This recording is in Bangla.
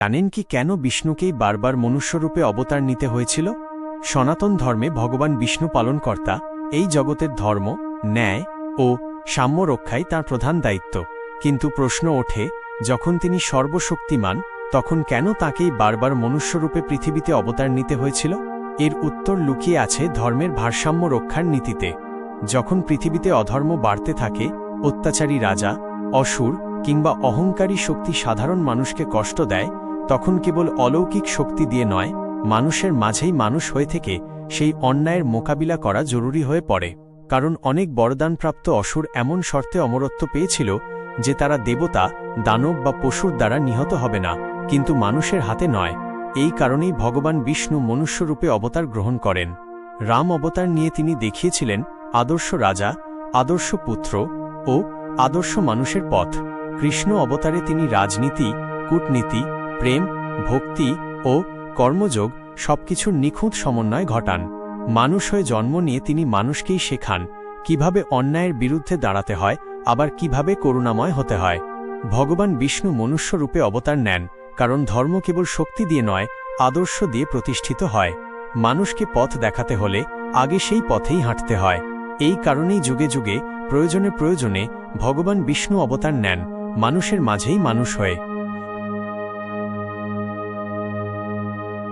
জানেন কি কেন বিষ্ণুকেই বারবার মনুষ্যরূপে অবতার নিতে হয়েছিল? সনাতন ধর্মে ভগবান বিষ্ণু পালনকর্তা, এই জগতের ধর্ম, ন্যায় ও সাম্য রক্ষাই তাঁর প্রধান দায়িত্ব। কিন্তু প্রশ্ন ওঠে, যখন তিনি সর্বশক্তিমান, তখন কেন তাঁকেই বারবার মনুষ্যরূপে পৃথিবীতে অবতার নিতে হয়েছিল? এর উত্তর লুকিয়ে আছে ধর্মের ভারসাম্য রক্ষার নীতিতে। যখন পৃথিবীতে অধর্ম বাড়তে থাকে, অত্যাচারী রাজা, অসুর কিংবা অহংকারী শক্তি সাধারণ মানুষকে কষ্ট দেয়, তখন কেবল অলৌকিক শক্তি দিয়ে নয়, মানুষের মাঝেই মানুষ হয়ে থেকে সেই অন্যায়ের মোকাবিলা করা জরুরি হয়ে পড়ে। কারণ অনেক বরদানপ্রাপ্ত অসুর এমন শর্তে অমরত্ব পেয়েছিল যে তারা দেবতা, দানব বা পশুর দ্বারা নিহত হবে না, কিন্তু মানুষের হাতে নয়। এই কারণেই ভগবান বিষ্ণু মনুষ্যরূপে অবতার গ্রহণ করেন। রাম অবতার নিয়ে তিনি দেখিয়েছিলেন আদর্শ রাজা, আদর্শ পুত্র ও আদর্শ মানুষের পথ। কৃষ্ণ অবতারে তিনি রাজনীতি, কূটনীতি, প্রেম, ভক্তি ও কর্মযোগ সবকিছুর নিখুঁত সমন্বয় ঘটান। মানুষ হয়ে জন্ম নিয়ে তিনি মানুষকেই শেখান কিভাবে অন্যায়ের বিরুদ্ধে দাঁড়াতে হয়, আবার কিভাবে করুণাময় হতে হয়। ভগবান বিষ্ণু মনুষ্যরূপে অবতার নেন কারণ ধর্ম কেবল শক্তি দিয়ে নয়, আদর্শ দিয়ে প্রতিষ্ঠিত হয়। মানুষকে পথ দেখাতে হলে আগে সেই পথেই হাঁটতে হয়। এই কারণেই যুগে যুগে প্রয়োজনে প্রয়োজনে ভগবান বিষ্ণু অবতার নেন, মানুষের মাঝেই মানুষ হয়ে।